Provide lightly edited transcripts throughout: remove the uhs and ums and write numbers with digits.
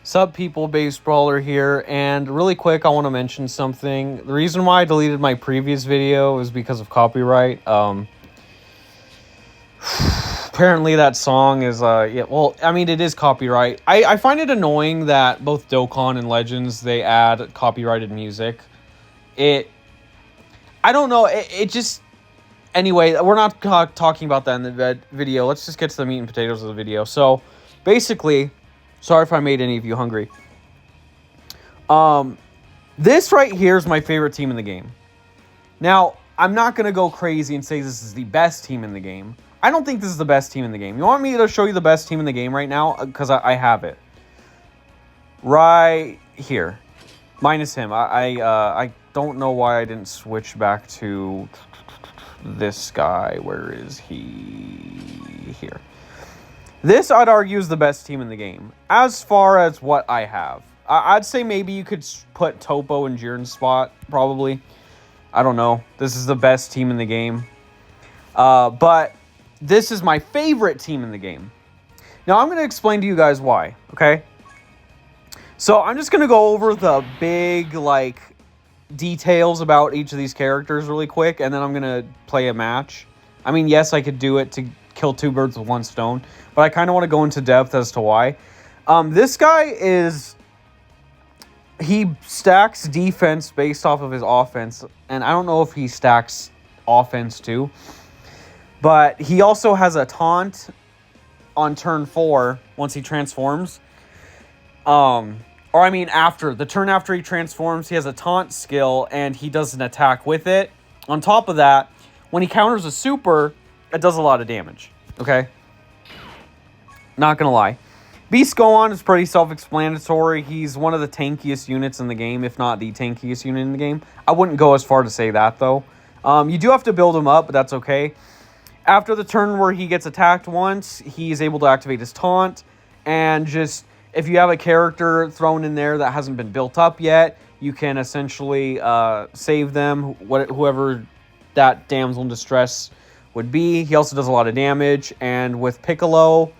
Sup people, Base Brawler here, and really quick I want to mention something. The reason why I deleted my previous video is because of copyright. Apparently that song is, it is copyright. I find it annoying that both Dokkan and Legends, they add copyrighted music. I don't know, it just... Anyway, we're not talking about that in the video. Let's just get to the meat and potatoes of the video. So, basically... Sorry if I made any of you hungry. This right here is my favorite team in the game. Now, I'm not going to go crazy and say this is the best team in the game. I don't think this is the best team in the game. You want me to show you the best team in the game right now? Because I have it. Right here. Minus him. I don't know why I didn't switch back to this guy. Where is he? Here. This, I'd argue, is the best team in the game. As far as what I have. I'd say maybe you could put Topo in Jiren's spot, probably. I don't know. This is the best team in the game. But this is my favorite team in the game. Now, I'm going to explain to you guys why, okay? So, I'm just going to go over the big, details about each of these characters really quick, and then I'm going to play a match. I mean, yes, I could do it to kill two birds with one stone, but I kind of want to go into depth as to why. This guy he stacks defense based off of his offense, and I don't know if he stacks offense too, but he also has a taunt on turn 4 once he transforms. After the turn after he transforms, he has a taunt skill, and he does an attack with it. On top of that, when he counters a super, it does a lot of damage, okay? Not gonna lie. Beast Gohan is pretty self-explanatory. He's one of the tankiest units in the game, if not the tankiest unit in the game. I wouldn't go as far to say that, though. You do have to build him up, but that's okay. After the turn where he gets attacked once, he's able to activate his taunt. And just, if you have a character thrown in there that hasn't been built up yet, you can essentially save them, whoever that damsel in distress would be. He also does a lot of damage, and with Piccolo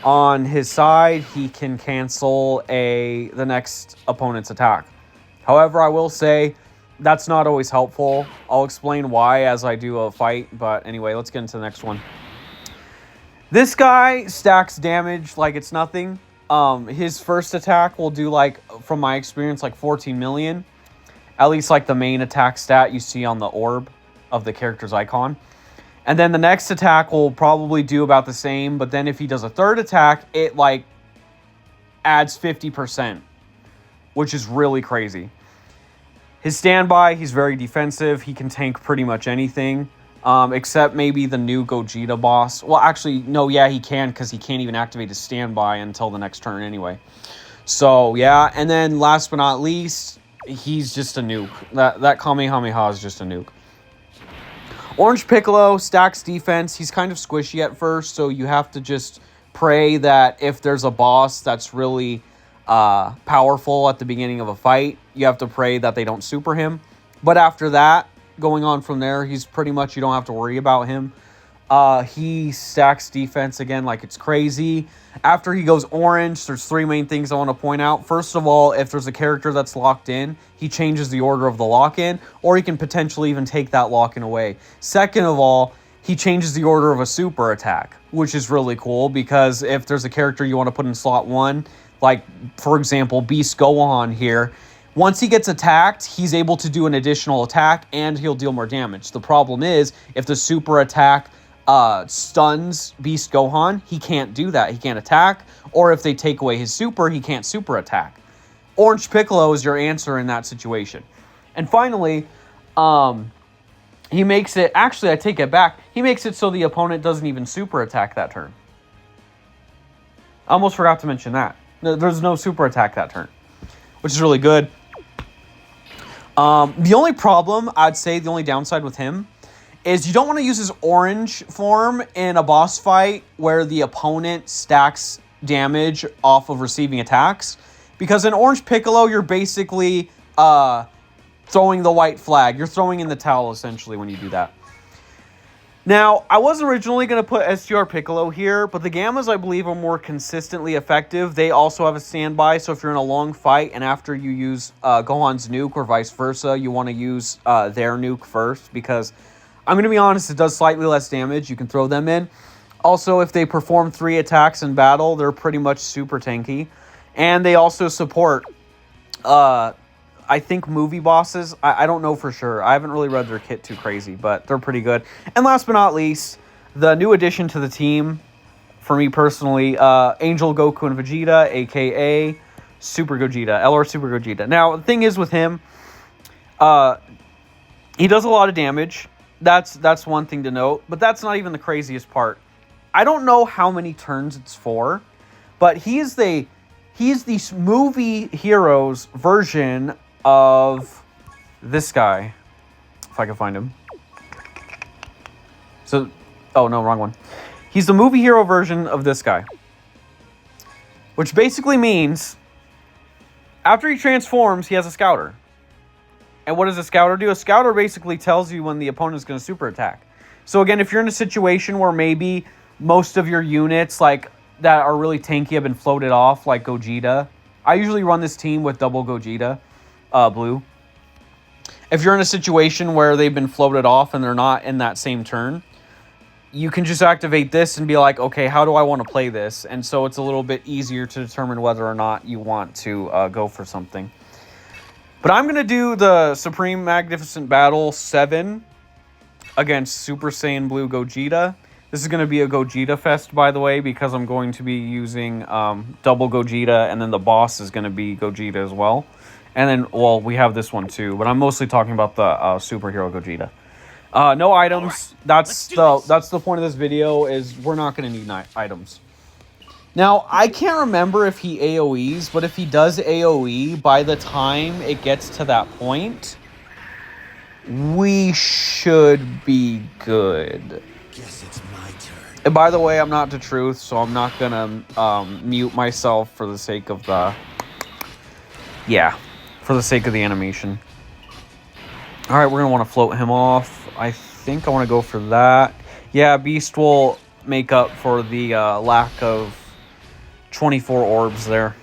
on his side, he can cancel the next opponent's attack. However, I will say that's not always helpful. I'll explain why as I do a fight, but anyway, let's get into the next one. This guy stacks damage like it's nothing. His first attack will do, from my experience, 14 million. At least, the main attack stat you see on the orb of the character's icon. And then the next attack will probably do about the same, but then if he does a third attack, it, adds 50%, which is really crazy. His standby, he's very defensive. He can tank pretty much anything, except maybe the new Gogeta boss. Well, actually, no, yeah, he can, because he can't even activate his standby until the next turn anyway. So, yeah, and then last but not least, he's just a nuke. That Kamehameha is just a nuke. Orange Piccolo stacks defense. He's kind of squishy at first, so you have to just pray that if there's a boss that's really powerful at the beginning of a fight, you have to pray that they don't super him. But after that, going on from there, he's pretty much, you don't have to worry about him. He stacks defense again like it's crazy. After he goes orange, there's 3 main things I want to point out. First of all, if there's a character that's locked in, he changes the order of the lock-in, or he can potentially even take that lock-in away. Second of all, he changes the order of a super attack, which is really cool, because if there's a character you want to put in slot 1, for example, Beast Gohan here, once he gets attacked, he's able to do an additional attack, and he'll deal more damage. The problem is, if the super attack stuns Beast Gohan, he can't do that. He can't attack, or if they take away his super, he can't super attack. Orange Piccolo is your answer in that situation. And finally, he makes it... Actually, I take it back. He makes it so the opponent doesn't even super attack that turn. I almost forgot to mention that. There's no super attack that turn, which is really good. The only problem, I'd say, the only downside with him is you don't want to use his orange form in a boss fight where the opponent stacks damage off of receiving attacks. Because in Orange Piccolo, you're basically throwing the white flag. You're throwing in the towel, essentially, when you do that. Now, I was originally going to put STR Piccolo here, but the Gammas, I believe, are more consistently effective. They also have a standby, so if you're in a long fight and after you use Gohan's nuke or vice versa, you want to use their nuke first, because I'm going to be honest, it does slightly less damage. You can throw them in. Also, if they perform 3 attacks in battle, they're pretty much super tanky. And they also support, I think, movie bosses. I don't know for sure. I haven't really read their kit too crazy, but they're pretty good. And last but not least, the new addition to the team, for me personally, Angel Goku and Vegeta, a.k.a. Super Gogeta, LR Super Gogeta. Now, the thing is with him, he does a lot of damage. That's one thing to note, but that's not even the craziest part. I don't know how many turns it's for, but he's the movie hero's version of this guy, if I can find him. So, oh no, wrong one. He's the movie hero version of this guy, which basically means after he transforms, he has a scouter. And what does a scouter do? A scouter basically tells you when the opponent's going to super attack. So again, if you're in a situation where maybe most of your units like that are really tanky have been floated off, like Gogeta. I usually run this team with double Gogeta, blue. If you're in a situation where they've been floated off and they're not in that same turn, you can just activate this and be like, okay, how do I want to play this? And so it's a little bit easier to determine whether or not you want to go for something. But I'm going to do the Supreme Magnificent Battle 7 against Super Saiyan Blue Gogeta. This is going to be a Gogeta fest, by the way, because I'm going to be using double Gogeta, and then the boss is going to be Gogeta as well. And then, well, we have this one too, but I'm mostly talking about the superhero Gogeta. No items. Right, that's the point of this video, is we're not going to need items. Now, I can't remember if he AoEs, but if he does AoE, by the time it gets to that point, we should be good. Guess it's my turn. And by the way, I'm not the truth, so I'm not gonna mute myself for the sake of the... Yeah, for the sake of the animation. Alright, we're gonna want to float him off. I think I want to go for that. Yeah, Beast will make up for the lack of 24 orbs there.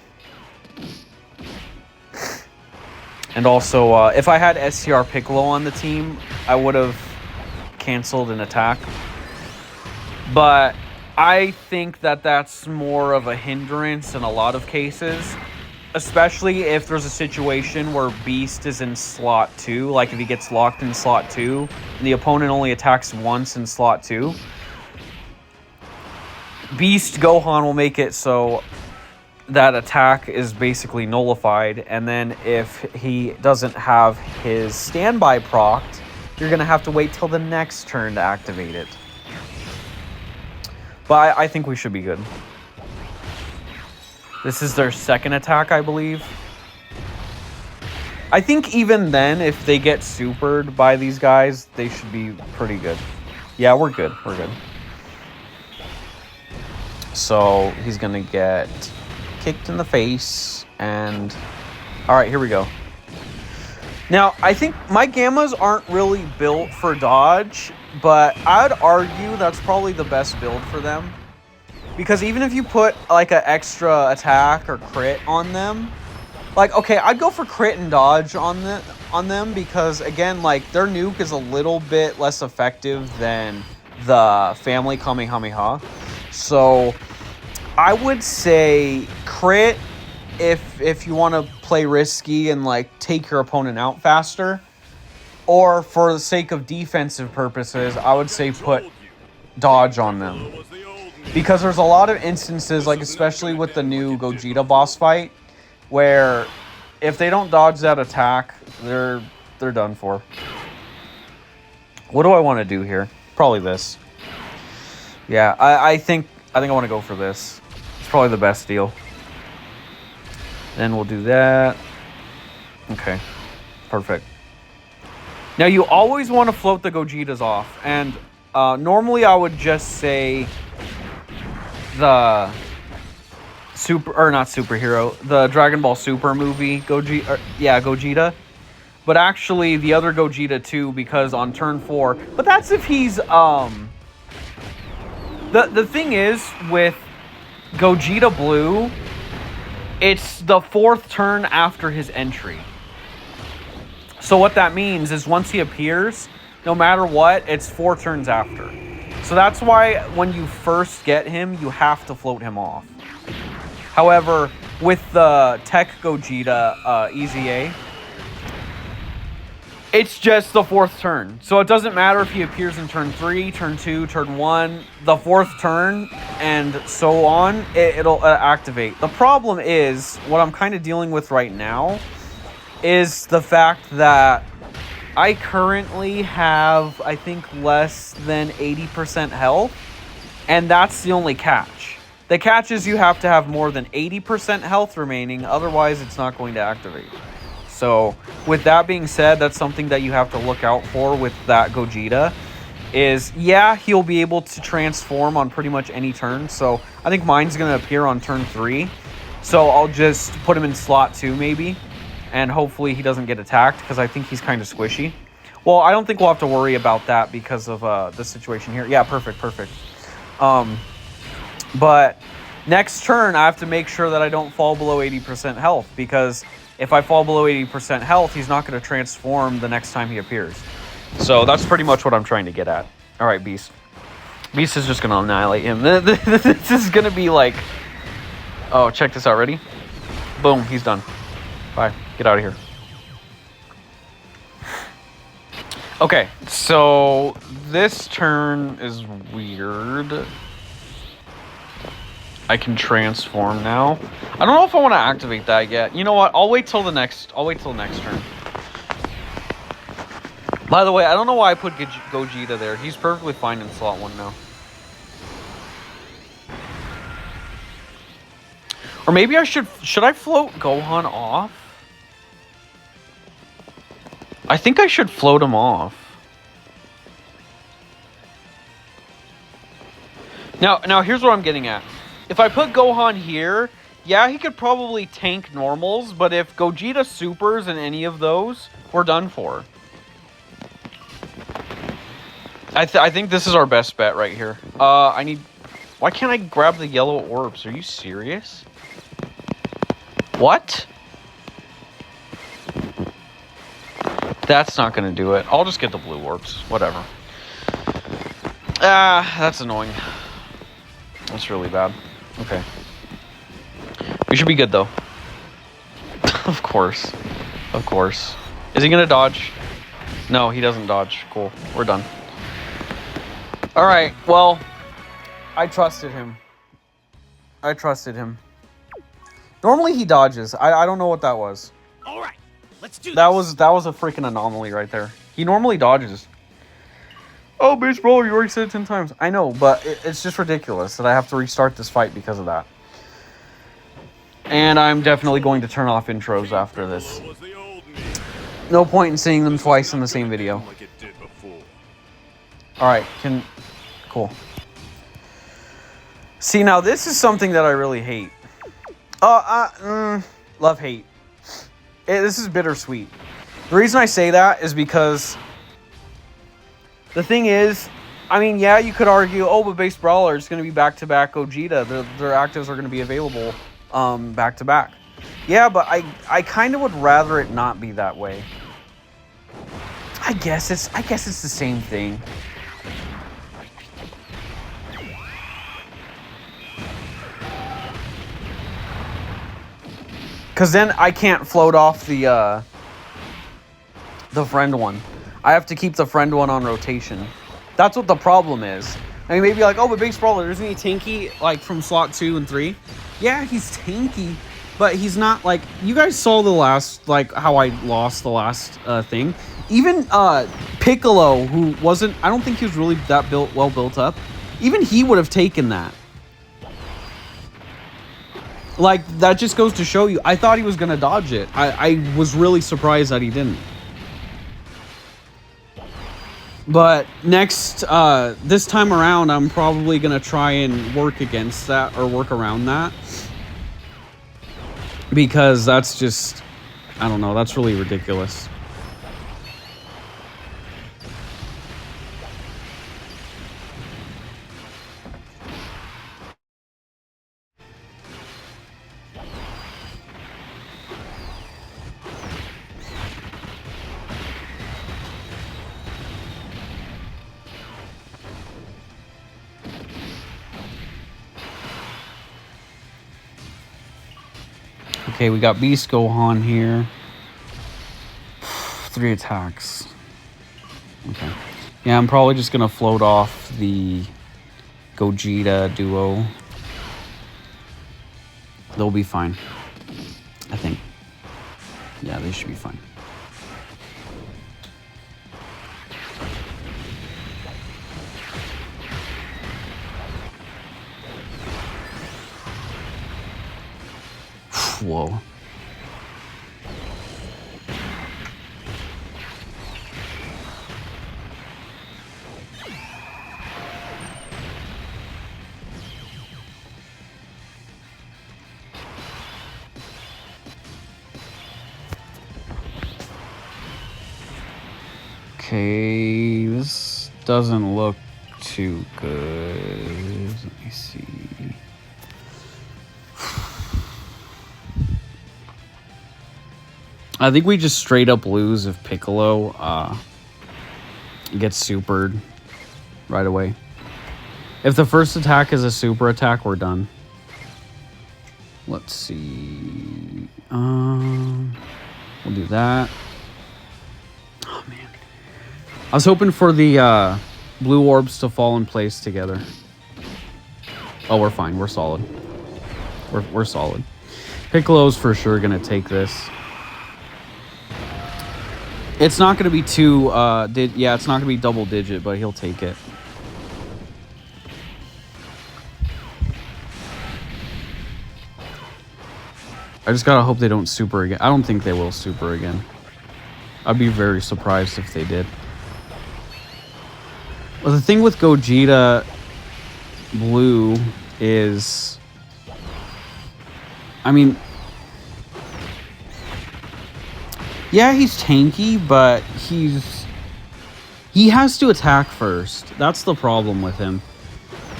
And also, if I had STR Piccolo on the team, I would have canceled an attack. But I think that that's more of a hindrance in a lot of cases. Especially if there's a situation where Beast is in slot 2. Like if he gets locked in slot 2, and the opponent only attacks once in slot 2. Beast Gohan will make it so that attack is basically nullified. And then if he doesn't have his standby procced, you're going to have to wait till the next turn to activate it. But I think we should be good. This is their second attack, I believe. I think even then, if they get supered by these guys, they should be pretty good. Yeah, we're good. We're good. So he's going to get kicked in the face. And all right, here we go. Now, I think my Gammas aren't really built for dodge, but I'd argue that's probably the best build for them. Because even if you put like an extra attack or crit on them, like, okay, I'd go for crit and dodge on them because, again, like, their nuke is a little bit less effective than the family Kamehameha. So I would say crit if you want to play risky and like take your opponent out faster, or for the sake of defensive purposes, I would say put dodge on them. Because there's a lot of instances, like especially with the new Gogeta boss fight, where if they don't dodge that attack, they're done for. What do I want to do here? Probably this. Yeah, I think I want to go for this. It's probably the best deal. Then we'll do that. Okay, perfect. Now you always want to float the Gogetas off, and normally I would just say the the Dragon Ball Super movie Gogeta. but actually the other Gogeta too, because on turn 4, but that's if he's, the thing is, with Gogeta Blue, it's the 4th turn after his entry. So what that means is once he appears, no matter what, it's 4 turns after. So that's why when you first get him, you have to float him off. However, with the Tech Gogeta EZA, it's just the 4th turn. So it doesn't matter if he appears in turn 3, turn 2, turn 1, the 4th turn, and so on, it'll activate. The problem is, what I'm kind of dealing with right now, is the fact that I currently have, I think, less than 80% health, and that's the only catch. The catch is you have to have more than 80% health remaining, otherwise it's not going to activate. So, with that being said, that's something that you have to look out for with that Gogeta, is, yeah, he'll be able to transform on pretty much any turn, so I think mine's going to appear on turn 3, so I'll just put him in slot 2 maybe, and hopefully he doesn't get attacked, because I think he's kind of squishy. Well, I don't think we'll have to worry about that because of the situation here. Yeah, perfect. But next turn, I have to make sure that I don't fall below 80% health, because if I fall below 80% health, he's not going to transform the next time he appears. So that's pretty much what I'm trying to get at. All right, Beast. Beast is just going to annihilate him. This is going to be like... Oh, check this out. Ready? Boom, he's done. Bye. Get out of here. Okay, so this turn is weird. I can transform now. I don't know if I want to activate that yet. You know what? I'll wait till the next turn. By the way, I don't know why I put Gogeta there. He's perfectly fine in slot 1 now. Or maybe I should I float Gohan off? I think I should float him off. Now here's what I'm getting at. If I put Gohan here, yeah, he could probably tank normals, but if Gogeta supers in any of those, we're done for. I think this is our best bet right here. Why can't I grab the yellow orbs? Are you serious? What? That's not going to do it. I'll just get the blue orbs. Whatever. That's annoying. That's really bad. Okay. We should be good, though. Of course. Of course. Is he going to dodge? No, he doesn't dodge. Cool. We're done. Alright, well, I trusted him. Normally he dodges. I don't know what that was. Alright. Let's do that this. That was a freaking anomaly right there. He normally dodges. Oh, baseball, you already said it 10 times. I know, but it's just ridiculous that I have to restart this fight because of that. And I'm definitely going to turn off intros after this. No point in seeing them twice in the same video. Alright, cool. See, now this is something that I really hate. Love-hate. This is bittersweet. The reason I say that is because the thing is, I mean, yeah, you could argue, oh, but Base Brawler is going to be back-to-back Gogeta. Their actives are going to be available back-to-back. Yeah, but I kind of would rather it not be that way. I guess it's the same thing. Because then I can't float off the friend one. I have to keep the friend one on rotation. That's what the problem is. I mean, maybe like, oh, but Base Brawler, isn't he tanky, like, from slot 2 and 3? Yeah, he's tanky, but he's not, like, you guys saw the last, like, how I lost the last thing. Even Piccolo, who wasn't, I don't think he was really that well built up, even he would have taken that. Like, that just goes to show you. I thought he was going to dodge it. I was really surprised that he didn't. But next, this time around, I'm probably going to try and work against that or work around that. Because that's just, I don't know, that's really ridiculous. Okay, we got Beast Gohan here. 3 attacks. Okay. Yeah, I'm probably just going to float off the Gogeta duo. They'll be fine, I think. Yeah, they should be fine. Whoa. Okay, this doesn't look too good. Let me see. I think we just straight up lose if Piccolo gets supered right away. If the first attack is a super attack, we're done. Let's see. We'll do that. Oh, man. I was hoping for the blue orbs to fall in place together. Oh, we're fine. We're solid. We're solid. Piccolo's for sure going to take this. It's not going to be yeah, it's not going to be double digit, but he'll take it. I just gotta hope they don't super again. I don't think they will super again. I'd be very surprised if they did. Well, the thing with Gogeta Blue is... I mean... Yeah, he's tanky, but he has to attack first. That's the problem with him.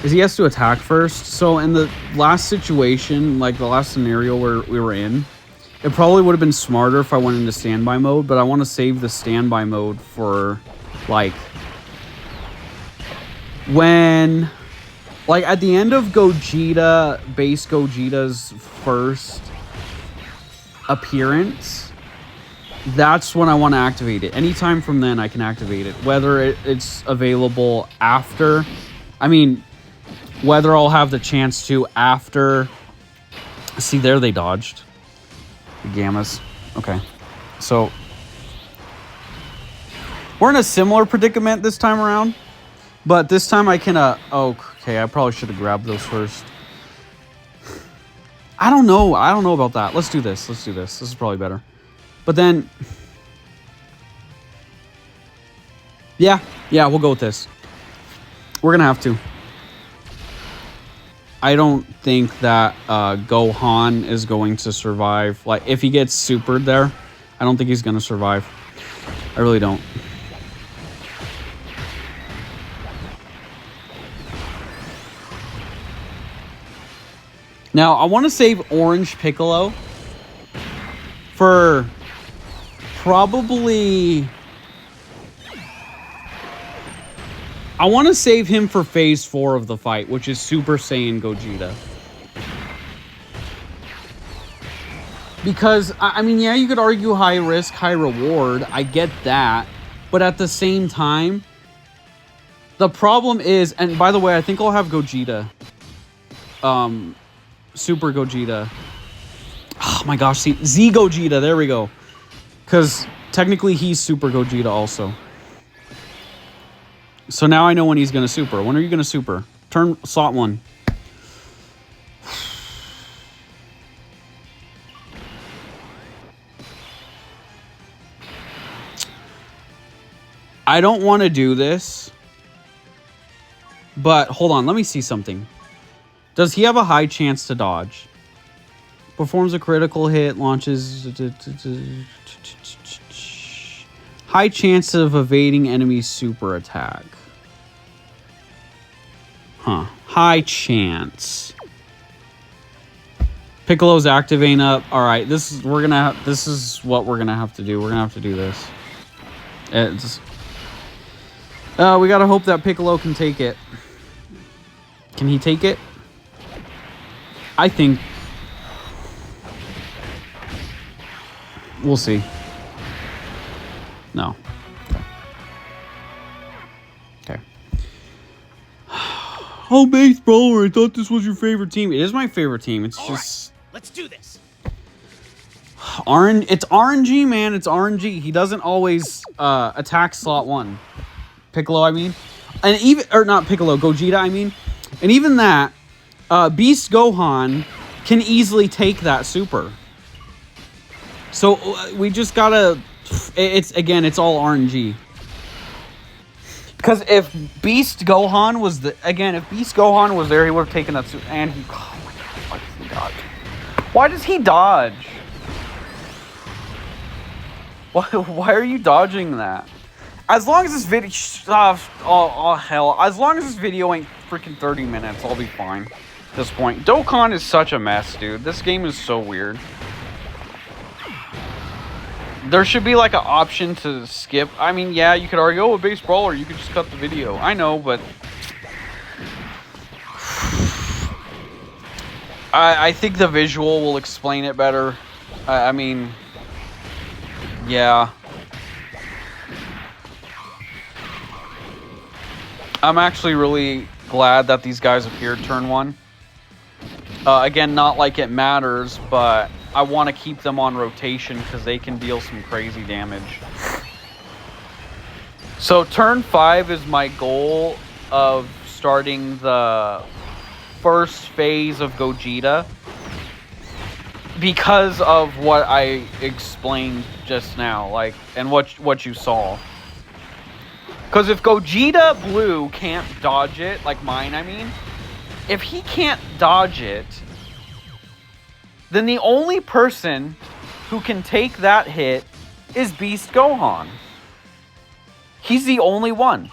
Is he has to attack first. So in the last situation, like the last scenario where we were in, it probably would have been smarter if I went into standby mode, but I want to save the standby mode for like when like at the end of Gogeta, base Gogeta's first appearance. That's when I want to activate it. Anytime from then I can activate it. Whether it's available after... I mean, whether I'll have the chance to after... See, there they dodged. The Gammas. Okay. So... we're in a similar predicament this time around. But this time I can... oh, okay. I probably should have grabbed those first. I don't know. I don't know about that. Let's do this. Let's do this. This is probably better. But then, yeah, we'll go with this. We're going to have to. I don't think that Gohan is going to survive. Like, if he gets supered there, I don't think he's going to survive. I really don't. Now, I want to save Orange Piccolo for... probably... I want to save him for phase 4 of the fight, which is Super Saiyan Gogeta. Because, I mean, yeah, you could argue high risk, high reward. I get that. But at the same time, the problem is... and by the way, I think I'll have Gogeta. Super Gogeta. Oh my gosh, see, Z Gogeta, there we go. Because technically he's Super Gogeta also. So now I know when he's going to super. When are you going to super? Turn slot 1. I don't want to do this. But hold on, let me see something. Does he have a high chance to dodge? Performs a critical hit, launches... high chance of evading enemy super attack. Huh. High chance. Piccolo's activating up. All right, this is what we're gonna have to do. We're gonna have to do this. We gotta hope that Piccolo can take it. Can he take it? I think We'll see. No. Okay. Oh, base brawler! I thought this was your favorite team. It is my favorite team. It's just. Right, let's do this. It's RNG, man. It's RNG. He doesn't always attack slot 1. Piccolo, I mean. And even, or not Piccolo, Gogeta, I mean. And even that, Beast Gohan can easily take that super. So we just gotta, it's all RNG. Because if Beast Gohan was if Beast Gohan was there, he would have taken that super. And he, oh my God, why does he dodge? Why does he dodge? Why are you dodging that? As long as this video, oh hell, as long as this video ain't freaking 30 minutes, I'll be fine at this point. Dokkan is such a mess, dude. This game is so weird. There should be like an option to skip. I mean, yeah, you could argue, oh, a base brawler, you could just cut the video. I know, but I think the visual will explain it better. I mean, yeah. I'm actually really glad that these guys appeared turn 1. Again, not like it matters, but I want to keep them on rotation because they can deal some crazy damage. So turn 5 is my goal of starting the first phase of Gogeta because of what I explained just now, like, and what you saw. Because if Gogeta Blue can't dodge it, like mine, I mean, if he can't dodge it, then the only person who can take that hit is Beast Gohan. He's the only one.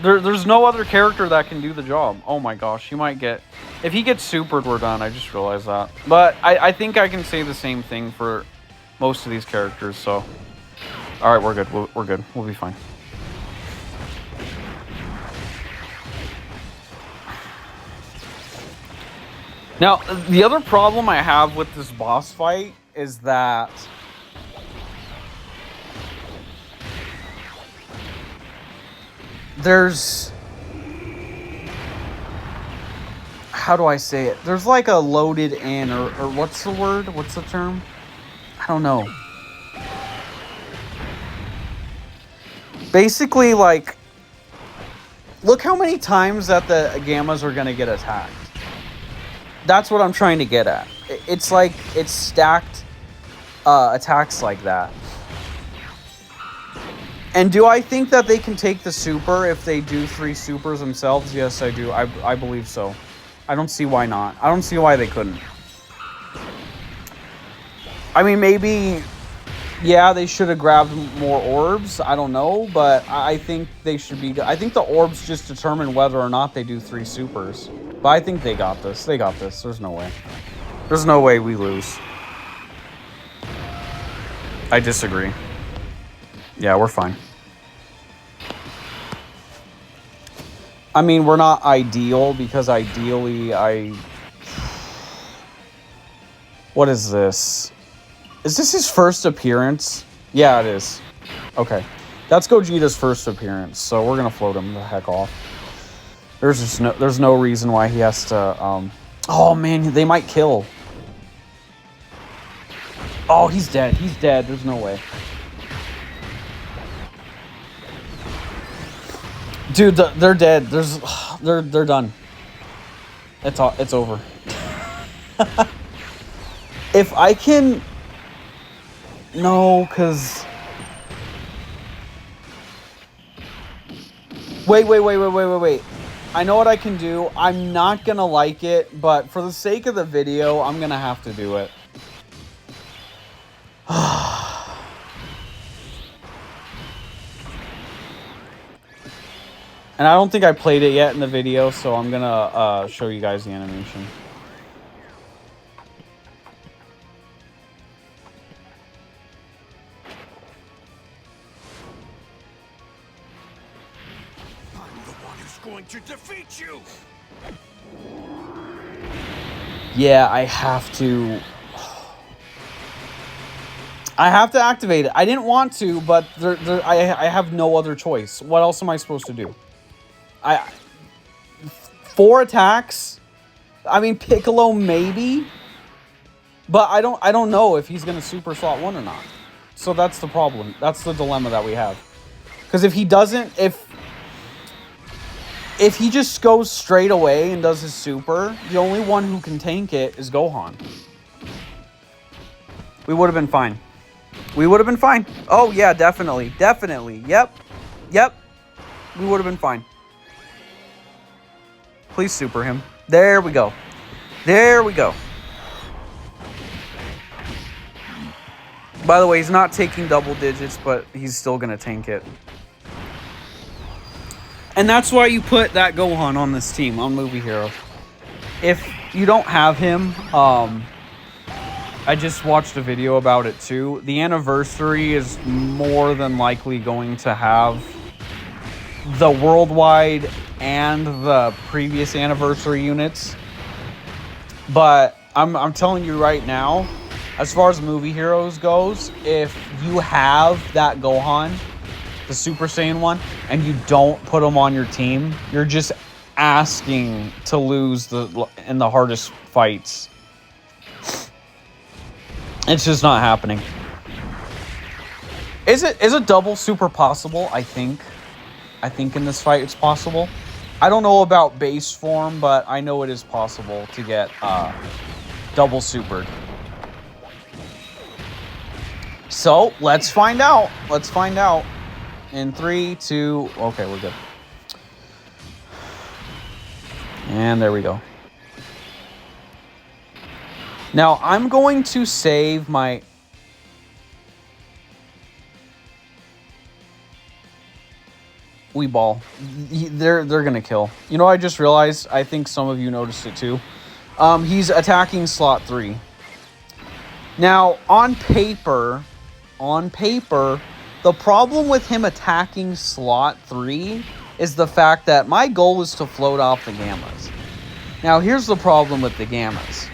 There's no other character that can do the job. Oh my gosh, he might get... If he gets supered, we're done. I just realized that. But I think I can say the same thing for most of these characters, so... Alright, we're good. We're good. We'll be fine. Now, the other problem I have with this boss fight is that... there's... How do I say it? There's like a loaded in, or what's the word? What's the term? I don't know. Basically, like, look how many times that the Gammas are going to get attacked. That's what I'm trying to get at. It's like, it's stacked attacks like that. And do I think that they can take the super if they do 3 supers themselves? Yes, I do. I believe so. I don't see why not. I don't see why they couldn't. I mean, maybe... yeah, they should have grabbed more orbs. I don't know, but I think they should be... I think the orbs just determine whether or not they do 3 supers. But I think they got this. They got this. There's no way. There's no way we lose. I disagree. Yeah, we're fine. I mean, we're not ideal, because ideally what is this? Is this his first appearance? Yeah, it is. Okay. That's Gogeta's first appearance, so we're gonna float him the heck off. There's no reason why he has to, oh man, they might kill. Oh, he's dead. He's dead. There's no way. Dude, they're dead. They're done. It's over. If I can... No, because... Wait. I know what I can do. I'm not gonna like it, but for the sake of the video, I'm gonna have to do it. And I don't think I played it yet in the video, so I'm gonna show you guys the animation. I'm the one who's going to defeat you. Yeah, I have to. I have to activate it. I didn't want to, but I have no other choice. What else am I supposed to do? 4 attacks? I mean, Piccolo maybe, but I don't know if he's gonna super slot 1 or not. So that's the problem. That's the dilemma that we have. Because if he doesn't, if he just goes straight away and does his super, the only one who can tank it is Gohan. We would have been fine. We would have been fine. Oh, yeah, definitely. Definitely. Yep. Yep. We would have been fine. Please super him. There we go. There we go. By the way, he's not taking double digits, but he's still going to tank it. And that's why you put that Gohan on this team, on Movie Hero. If you don't have him, I just watched a video about it too. The anniversary is more than likely going to have the worldwide and the previous anniversary units. But I'm telling you right now, as far as Movie Heroes goes, if you have that Gohan, the Super Saiyan one, and you don't put him on your team, you're just asking to lose in the hardest fights. It's just not happening. Is a double super possible? I think in this fight it's possible. I don't know about base form, but I know it is possible to get double supered. So let's find out. Let's find out. In 3, 2, okay, we're good. And there we go. Now, I'm going to save my... Weeball. They're going to kill. You know, I just realized, I think some of you noticed it too. He's attacking slot 3. Now, on paper, the problem with him attacking slot 3 is the fact that my goal is to float off the Gammas. Now, here's the problem with the Gammas.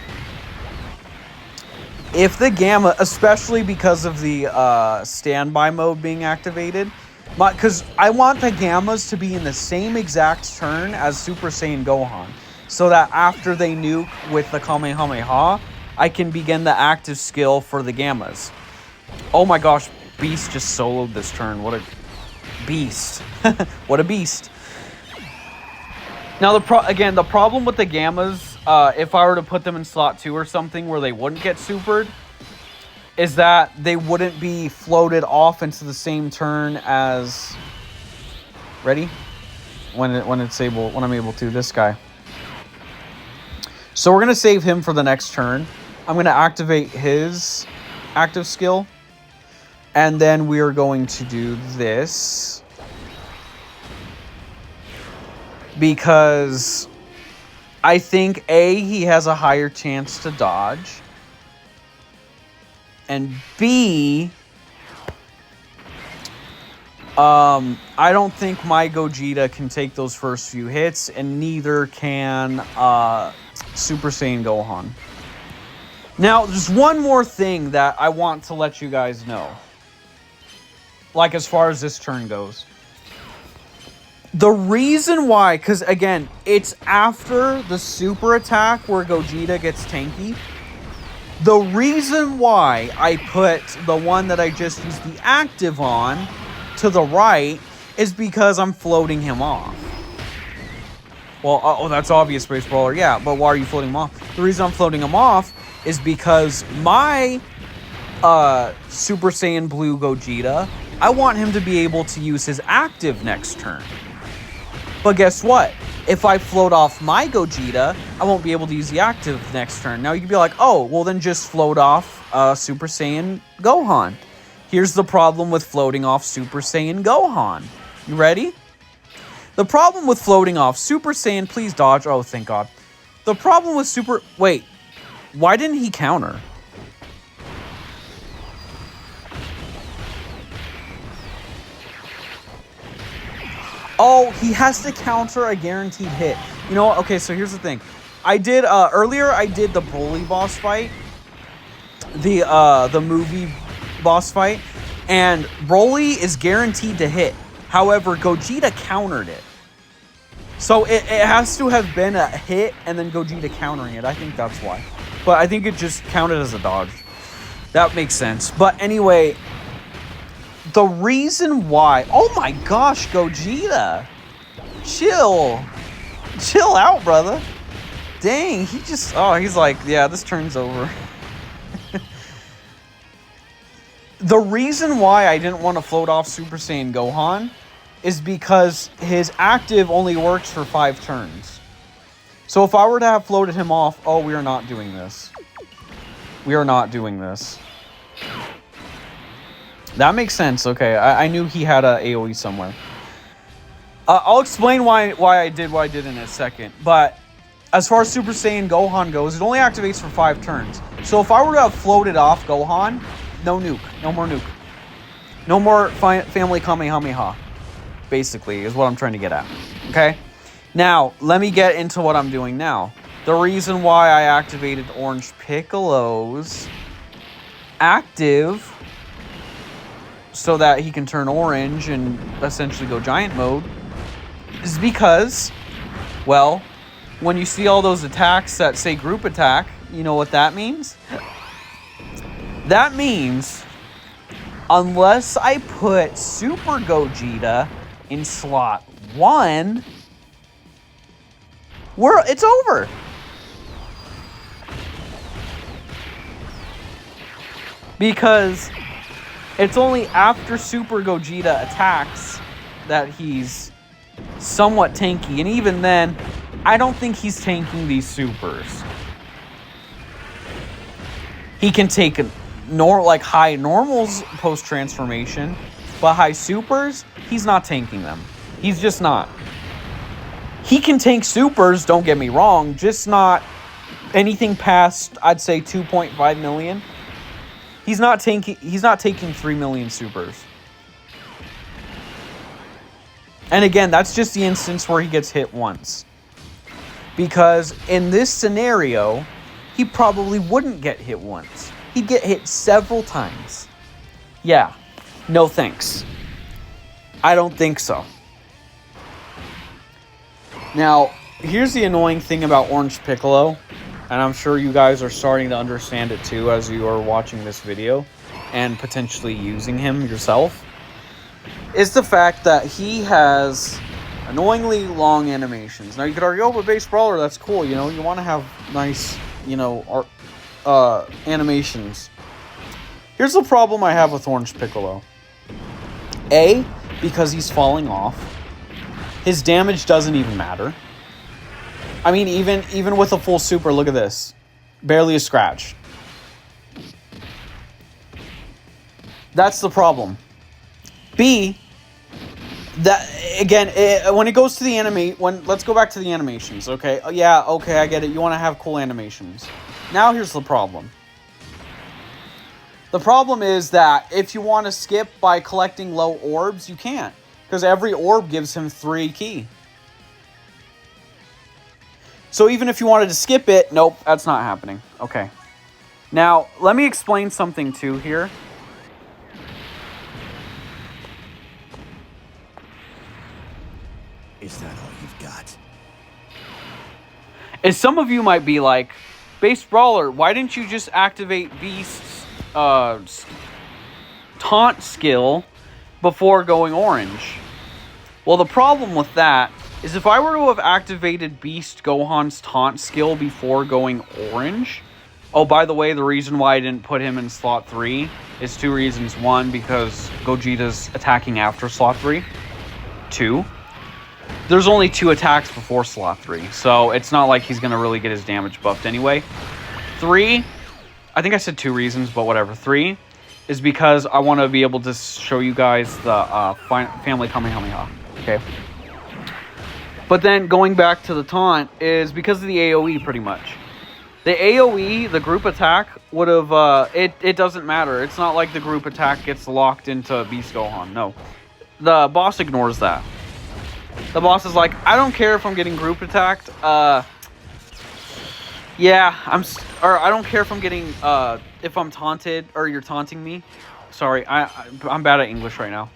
If the Gamma, especially because of the standby mode being activated, because I want the Gammas to be in the same exact turn as Super Saiyan Gohan, so that after they nuke with the Kamehameha, I can begin the active skill for the Gammas. Oh my gosh, Beast just soloed this turn. What a beast. What a beast. Now, the problem with the Gammas, if I were to put them in slot 2 or something where they wouldn't get supered, is that they wouldn't be floated off into the same turn as... Ready? When I'm able to, this guy. So we're going to save him for the next turn. I'm going to activate his active skill. And then we are going to do this. Because I think A, he has a higher chance to dodge. And B, I don't think my Gogeta can take those first few hits, and neither can Super Saiyan Gohan. Now, there's one more thing that I want to let you guys know. Like, as far as this turn goes. The reason why, because again, it's after the super attack where Gogeta gets tanky. The reason why I put the one that I just used the active on to the right is because I'm floating him off. Well, oh, that's obvious, Baseballer. Yeah, but why are you floating him off? The reason I'm floating him off is because my Super Saiyan Blue Gogeta, I want him to be able to use his active next turn. But guess what? If I float off my Gogeta, I won't be able to use the active next turn. Now you could be like, oh, well then just float off Super Saiyan Gohan. Here's the problem with floating off Super Saiyan Gohan. You ready? The problem with floating off Super Saiyan, please dodge. Oh, thank God. The problem with wait, why didn't he counter? Oh, he has to counter a guaranteed hit. You know what? Okay, so here's the thing. I did, earlier I did the Bully boss fight. The movie boss fight, and Broly is guaranteed to hit. However, Gogeta countered it. So it has to have been a hit and then Gogeta countering it. I think that's why. But I think it just counted as a dodge. That makes sense. But anyway, the reason why... Oh my gosh, Gogeta. Chill. Chill out, brother. Dang, he just... Oh, he's like, yeah, this turn's over. The reason why I didn't want to float off Super Saiyan Gohan is because his active only works for 5 turns. So if I were to have floated him off... Oh, we are not doing this. We are not doing this. That makes sense. Okay, I knew he had a AoE somewhere. I'll explain why I did what I did in a second. But as far as Super Saiyan Gohan goes, it only activates for 5 turns. So if I were to have floated off Gohan, no nuke. No more nuke. No more family Kamehameha, basically, is what I'm trying to get at. Okay? Now, let me get into what I'm doing now. The reason why I activated Orange Piccolo's active so that he can turn orange and essentially go giant mode is because, well, when you see all those attacks that say group attack, you know what that means? That means unless I put Super Gogeta in slot 1, it's over. Because it's only after Super Gogeta attacks that he's somewhat tanky. And even then, I don't think he's tanking these supers. He can take like high normals post-transformation, but high supers, he's not tanking them. He's just not. He can tank supers, don't get me wrong, just not anything past, I'd say, 2.5 million. He's not taking 3 million supers. And again, that's just the instance where he gets hit once. Because in this scenario, he probably wouldn't get hit once. He'd get hit several times. Yeah, no thanks. I don't think so. Now, here's the annoying thing about Orange Piccolo. And I'm sure you guys are starting to understand it too as you are watching this video and potentially using him yourself. Is the fact that he has annoyingly long animations. Now you could argue, oh, but base brawler, that's cool, you know, you want to have nice, you know, animations. Here's the problem I have with Orange Piccolo. A, because he's falling off. His damage doesn't even matter. I mean, even with a full super, look at this. Barely a scratch. That's the problem. B, that again, when it goes to the let's go back to the animations, okay? Yeah, okay, I get it. You want to have cool animations. Now here's the problem. The problem is that if you want to skip by collecting low orbs, you can't. Because every orb gives him 3 ki. So even if you wanted to skip it, nope, that's not happening. Okay. Now, let me explain something too here. Is that all you've got? As some of you might be like, Base Brawler, why didn't you just activate Beast's taunt skill before going orange? Well, the problem with that is if I were to have activated Beast Gohan's taunt skill before going orange... Oh, by the way, the reason why I didn't put him in slot 3 is 2 reasons. 1, because Gogeta's attacking after slot 3. 2, there's only 2 attacks before slot 3, so it's not like he's going to really get his damage buffed anyway. 3, I think I said 2 reasons, but whatever. 3 is because I want to be able to show you guys the family Kamehameha. Okay. But then going back to the taunt is because of the AoE pretty much. The AoE, the group attack, would have, it doesn't matter. It's not like the group attack gets locked into Beast Gohan. No. The boss ignores that. The boss is like, I don't care if I'm getting group attacked. Yeah, I don't care if I'm getting, if I'm taunted or you're taunting me. Sorry, I'm bad at English right now.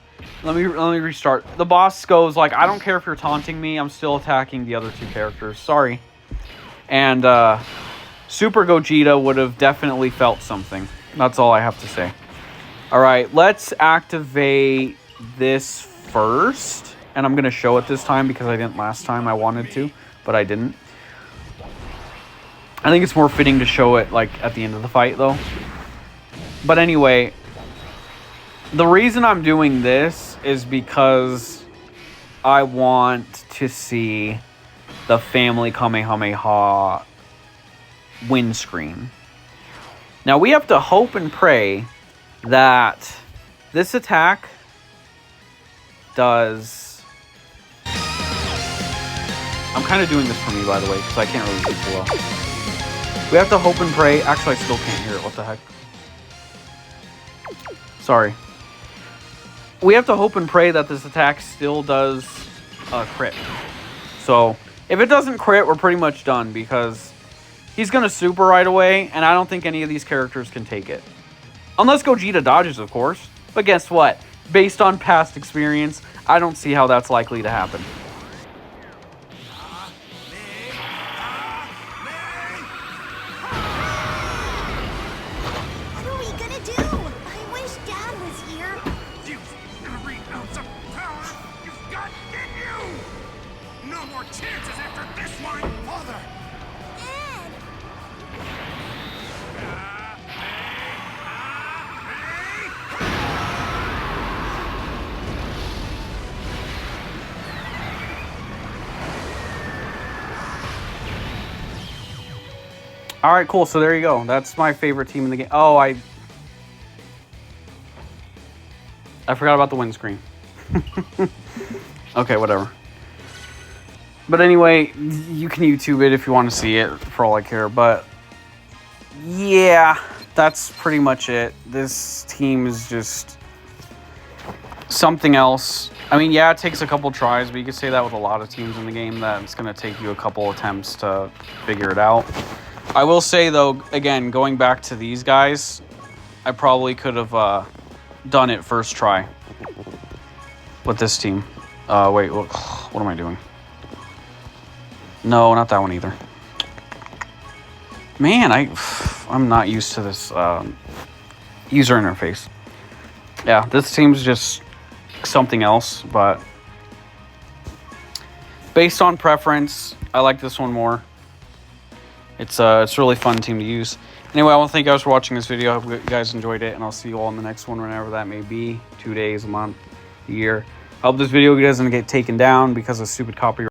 Let me restart. The boss goes like, I don't care if you're taunting me. I'm still attacking the other two characters. Sorry. And Super Gogeta would have definitely felt something. That's all I have to say. All right, let's activate this first. And I'm going to show it this time because I didn't last time. I wanted to, but I didn't. I think it's more fitting to show it like at the end of the fight though. But anyway, the reason I'm doing this is because I want to see the Family Kamehameha win screen. Now we have to hope and pray that this attack does... I'm kind of doing this for me, by the way, because I can't really see too well. We have to hope and pray. Actually, I still can't hear it. What the heck? Sorry. We have to hope and pray that this attack still does crit. So, if it doesn't crit, we're pretty much done because he's going to super right away, and I don't think any of these characters can take it. Unless Gogeta dodges, of course. But guess what? Based on past experience, I don't see how that's likely to happen. What are we gonna do? I wish Dad was here. Use every ounce of power you've got in you! No more chances after this one! Father! Dad! All right, cool. So there you go. That's my favorite team in the game. Oh, I forgot about the windscreen. Okay, whatever. But anyway, you can YouTube it if you want to see it, for all I care. But yeah, that's pretty much it. This team is just something else. I mean, yeah, it takes a couple tries, but you could say that with a lot of teams in the game, that it's going to take you a couple attempts to figure it out. I will say, though, again, going back to these guys, I probably could have done it first try with this team. Wait, what am I doing? No, not that one either. Man, I'm not used to this user interface. Yeah, this team's just something else, but based on preference, I like this one more. It's a really fun team to use. Anyway, I want to thank you guys for watching this video. I hope you guys enjoyed it, and I'll see you all in the next one, whenever that may be. 2 days, a month, a year. I hope this video doesn't get taken down because of stupid copyright.